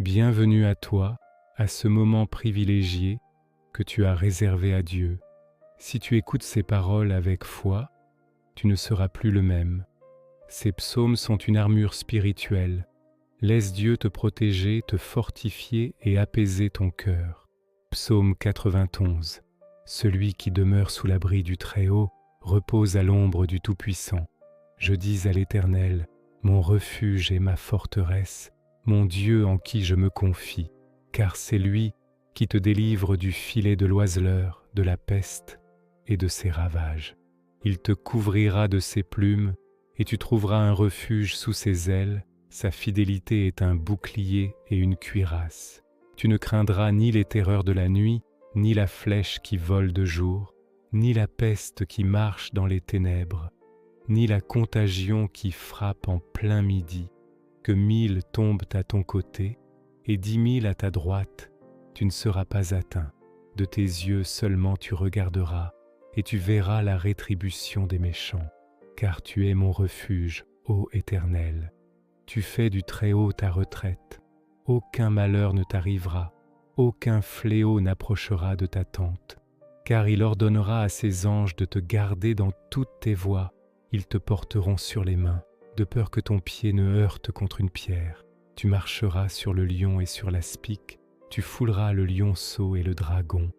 Bienvenue à toi, à ce moment privilégié que tu as réservé à Dieu. Si tu écoutes ces paroles avec foi, tu ne seras plus le même. Ces psaumes sont une armure spirituelle. Laisse Dieu te protéger, te fortifier et apaiser ton cœur. Psaume 91. Celui qui demeure sous l'abri du Très-Haut repose à l'ombre du Tout-Puissant. Je dis à l'Éternel, mon refuge et ma forteresse, mon Dieu en qui je me confie, car c'est lui qui te délivre du filet de l'oiseleur, de la peste et de ses ravages. Il te couvrira de ses plumes et tu trouveras un refuge sous ses ailes. Sa fidélité est un bouclier et une cuirasse. Tu ne craindras ni les terreurs de la nuit, ni la flèche qui vole de jour, ni la peste qui marche dans les ténèbres, ni la contagion qui frappe en plein midi. Que 1000 tombent à ton côté et 10 000 à ta droite, tu ne seras pas atteint. De tes yeux seulement tu regarderas et tu verras la rétribution des méchants. Car tu es mon refuge, ô Éternel. Tu fais du Très-Haut ta retraite. Aucun malheur ne t'arrivera, aucun fléau n'approchera de ta tente. Car il ordonnera à ses anges de te garder dans toutes tes voies. Ils te porteront sur les mains, de peur que ton pied ne heurte contre une pierre. Tu marcheras sur le lion et sur l'aspic, tu fouleras le lionceau et le dragon.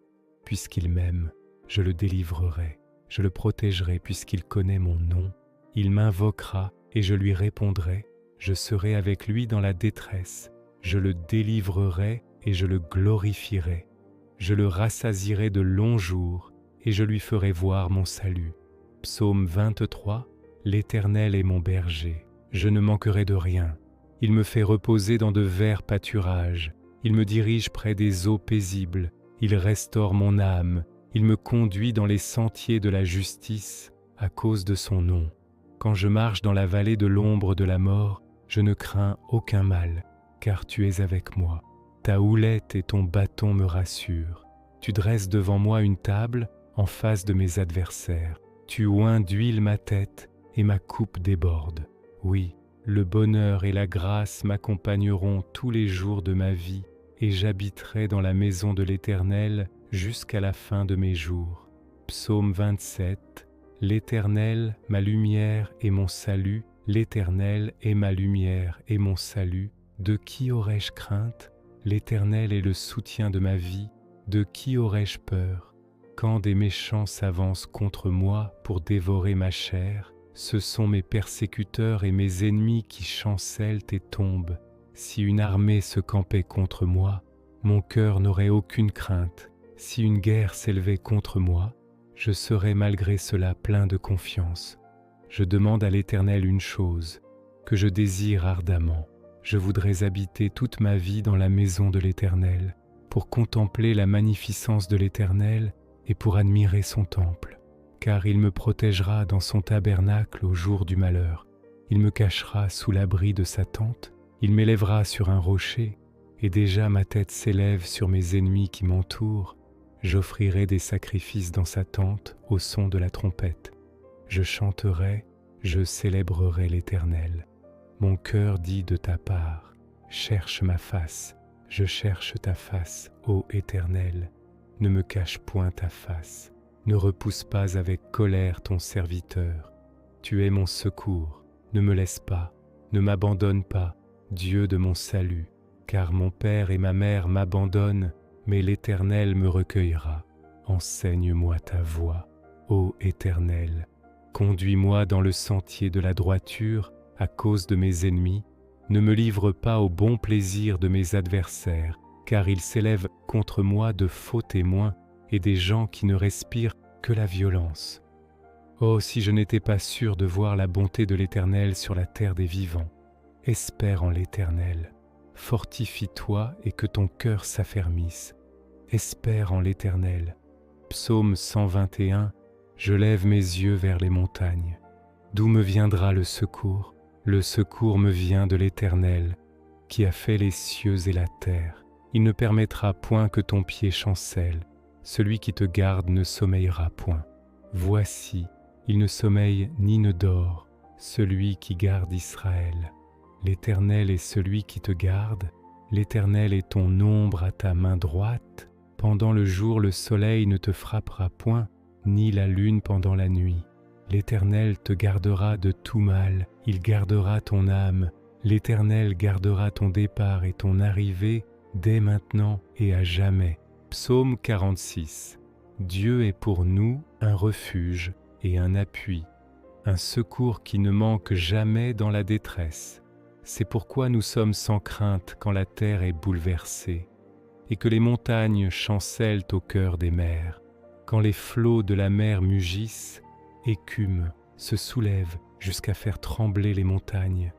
Puisqu'il m'aime, je le délivrerai, je le protégerai puisqu'il connaît mon nom. Il m'invoquera et je lui répondrai, je serai avec lui dans la détresse, je le délivrerai et je le glorifierai. Je le rassasierai de longs jours et je lui ferai voir mon salut. Psaume 23. L'Éternel est mon berger, je ne manquerai de rien. Il me fait reposer dans de verts pâturages, il me dirige près des eaux paisibles, il restaure mon âme, il me conduit dans les sentiers de la justice à cause de son nom. Quand je marche dans la vallée de l'ombre de la mort, je ne crains aucun mal, car tu es avec moi. Ta houlette et ton bâton me rassurent. Tu dresses devant moi une table en face de mes adversaires. Tu oins d'huile ma tête et ma coupe déborde. Oui, le bonheur et la grâce m'accompagneront tous les jours de ma vie et j'habiterai dans la maison de l'Éternel jusqu'à la fin de mes jours. Psaume 27. L'Éternel, ma lumière et mon salut, l'Éternel est ma lumière et mon salut. De qui aurais-je crainte? L'Éternel est le soutien de ma vie. De qui aurais-je peur? Quand des méchants s'avancent contre moi pour dévorer ma chair, ce sont mes persécuteurs et mes ennemis qui chancellent et tombent. Si une armée se campait contre moi, mon cœur n'aurait aucune crainte. Si une guerre s'élevait contre moi, je serais malgré cela plein de confiance. Je demande à l'Éternel une chose, que je désire ardemment. Je voudrais habiter toute ma vie dans la maison de l'Éternel, pour contempler la magnificence de l'Éternel et pour admirer son temple. Car il me protégera dans son tabernacle au jour du malheur. Il me cachera sous l'abri de sa tente. Il m'élèvera sur un rocher, et déjà ma tête s'élève sur mes ennemis qui m'entourent. J'offrirai des sacrifices dans sa tente au son de la trompette. Je chanterai, je célébrerai l'Éternel. Mon cœur dit de ta part, cherche ma face, je cherche ta face, ô Éternel. Ne me cache point ta face, ne repousse pas avec colère ton serviteur. Tu es mon secours, ne me laisse pas, ne m'abandonne pas, Dieu de mon salut, car mon père et ma mère m'abandonnent, mais l'Éternel me recueillera. Enseigne-moi ta voie, ô Éternel. Conduis-moi dans le sentier de la droiture à cause de mes ennemis. Ne me livre pas au bon plaisir de mes adversaires, car ils s'élèvent contre moi de faux témoins et des gens qui ne respirent que la violence. Oh, si je n'étais pas sûr de voir la bonté de l'Éternel sur la terre des vivants. Espère en l'Éternel. Fortifie-toi et que ton cœur s'affermisse. Espère en l'Éternel. Psaume 121. Je lève mes yeux vers les montagnes. D'où me viendra le secours? Le secours me vient de l'Éternel, qui a fait les cieux et la terre. Il ne permettra point que ton pied chancelle. Celui qui te garde ne sommeillera point. Voici, il ne sommeille ni ne dort, celui qui garde Israël. L'Éternel est celui qui te garde, L'Éternel est ton ombre à ta main droite. Pendant le jour, le soleil ne te frappera point, ni la lune pendant la nuit. L'Éternel te gardera de tout mal, il gardera ton âme. L'Éternel gardera ton départ et ton arrivée dès maintenant et à jamais. Psaume 46. Dieu est pour nous un refuge et un appui, un secours qui ne manque jamais dans la détresse. C'est pourquoi nous sommes sans crainte quand la terre est bouleversée et que les montagnes chancellent au cœur des mers, quand les flots de la mer mugissent, écument, se soulèvent jusqu'à faire trembler les montagnes.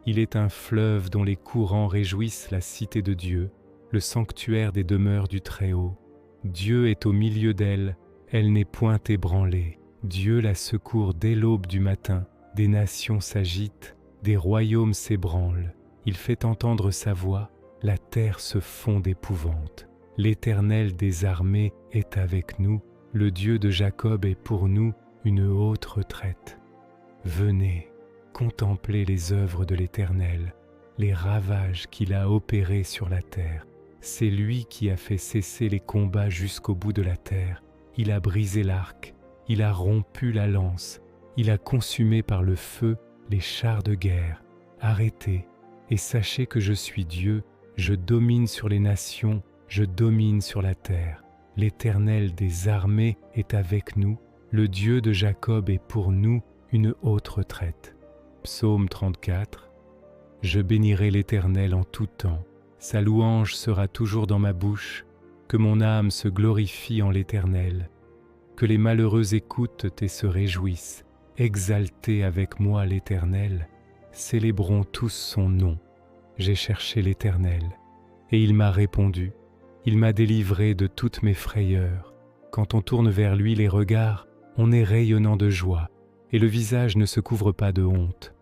Il est un fleuve dont les courants réjouissent la cité de Dieu, le sanctuaire des demeures du Très-Haut. Dieu est au milieu d'elle, elle n'est point ébranlée. Dieu la secourt dès l'aube du matin. Des nations s'agitent, des royaumes s'ébranlent. Il fait entendre sa voix, la terre se fond d'épouvante. L'Éternel des armées est avec nous, le Dieu de Jacob est pour nous une haute retraite. Venez, contemplez les œuvres de l'Éternel, les ravages qu'il a opérés sur la terre. C'est lui qui a fait cesser les combats jusqu'au bout de la terre. Il a brisé l'arc, il a rompu la lance, il a consumé par le feu les chars de guerre. Arrêtez et sachez que je suis Dieu, je domine sur les nations, je domine sur la terre. L'Éternel des armées est avec nous, le Dieu de Jacob est pour nous une haute retraite. Psaume 34. Je bénirai l'Éternel en tout temps. Sa louange sera toujours dans ma bouche. Que mon âme se glorifie en l'Éternel. Que les malheureux écoutent et se réjouissent. Exaltez avec moi l'Éternel. Célébrons tous son nom. J'ai cherché l'Éternel, et il m'a répondu. Il m'a délivré de toutes mes frayeurs. Quand on tourne vers lui les regards, on est rayonnant de joie, et le visage ne se couvre pas de honte.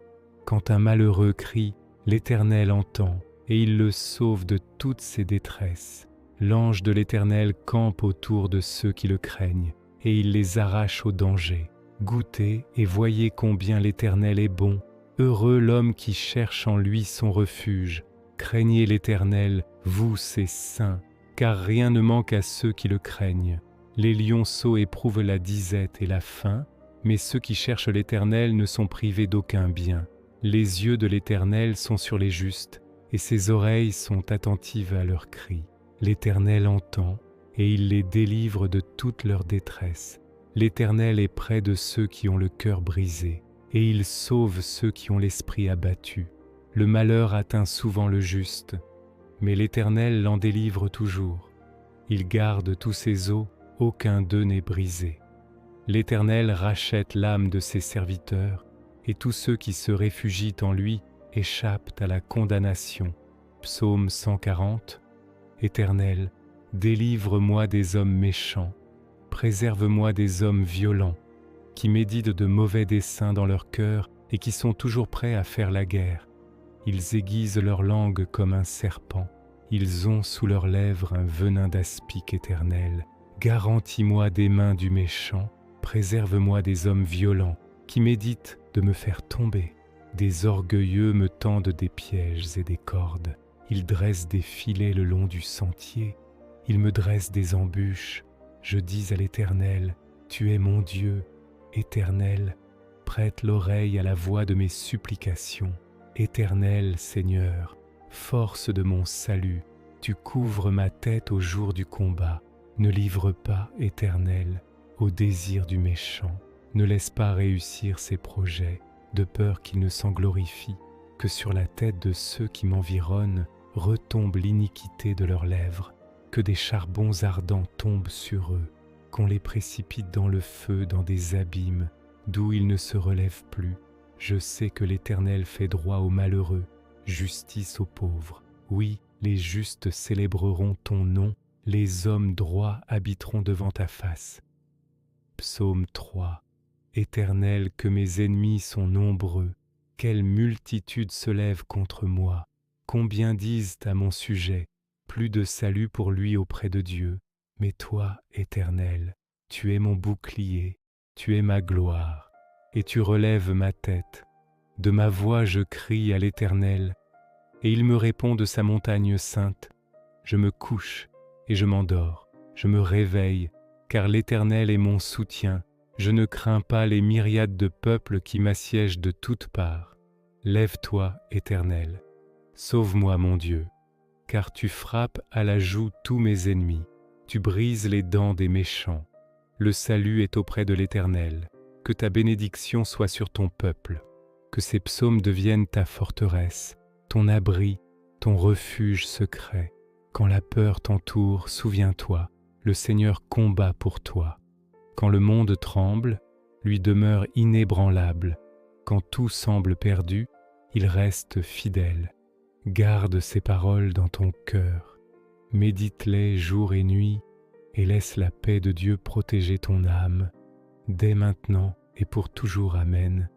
Quand un malheureux crie, l'Éternel entend, et il le sauve de toutes ses détresses. L'ange de l'Éternel campe autour de ceux qui le craignent, et il les arrache au danger. Goûtez et voyez combien l'Éternel est bon. Heureux l'homme qui cherche en lui son refuge. Craignez l'Éternel, vous ses saints, car rien ne manque à ceux qui le craignent. Les lionceaux éprouvent la disette et la faim, mais ceux qui cherchent l'Éternel ne sont privés d'aucun bien. Les yeux de l'Éternel sont sur les justes, et ses oreilles sont attentives à leurs cris. L'Éternel entend, et il les délivre de toute leur détresse. L'Éternel est près de ceux qui ont le cœur brisé, et il sauve ceux qui ont l'esprit abattu. Le malheur atteint souvent le juste, mais l'Éternel l'en délivre toujours. Il garde tous ses os, aucun d'eux n'est brisé. L'Éternel rachète l'âme de ses serviteurs, et tous ceux qui se réfugient en lui échappent à la condamnation. Psaume 140. Éternel, délivre-moi des hommes méchants, préserve-moi des hommes violents, qui méditent de mauvais desseins dans leur cœur et qui sont toujours prêts à faire la guerre. Ils aiguisent leur langue comme un serpent, ils ont sous leurs lèvres un venin d'aspic éternel. Garantis-moi des mains du méchant, préserve-moi des hommes violents, qui méditent de me faire tomber. Des orgueilleux me tendent des pièges et des cordes, ils dressent des filets le long du sentier, ils me dressent des embûches. Je dis à l'Éternel, tu es mon Dieu, Éternel, prête l'oreille à la voix de mes supplications. Éternel Seigneur, force de mon salut, tu couvres ma tête au jour du combat. Ne livre pas, Éternel, au désir du méchant. Ne laisse pas réussir ses projets, de peur qu'il ne s'en glorifie, que sur la tête de ceux qui m'environnent retombe l'iniquité de leurs lèvres, que des charbons ardents tombent sur eux, qu'on les précipite dans le feu, dans des abîmes, d'où ils ne se relèvent plus. Je sais que l'Éternel fait droit aux malheureux, justice aux pauvres. Oui, les justes célébreront ton nom, les hommes droits habiteront devant ta face. Psaume 3. Éternel, que mes ennemis sont nombreux, quelle multitude se lève contre moi. Combien disent à mon sujet, plus de salut pour lui auprès de Dieu. Mais toi, Éternel, tu es mon bouclier, tu es ma gloire, et tu relèves ma tête. De ma voix je crie à l'Éternel, et il me répond de sa montagne sainte. Je me couche et je m'endors, je me réveille, car l'Éternel est mon soutien. Je ne crains pas les myriades de peuples qui m'assiègent de toutes parts. Lève-toi, Éternel, sauve-moi mon Dieu, car tu frappes à la joue tous mes ennemis, tu brises les dents des méchants. Le salut est auprès de l'Éternel, que ta bénédiction soit sur ton peuple, que ces psaumes deviennent ta forteresse, ton abri, ton refuge secret. Quand la peur t'entoure, souviens-toi, le Seigneur combat pour toi. Quand le monde tremble, lui demeure inébranlable. Quand tout semble perdu, il reste fidèle. Garde ces paroles dans ton cœur, médite-les jour et nuit, et laisse la paix de Dieu protéger ton âme, dès maintenant et pour toujours. Amen.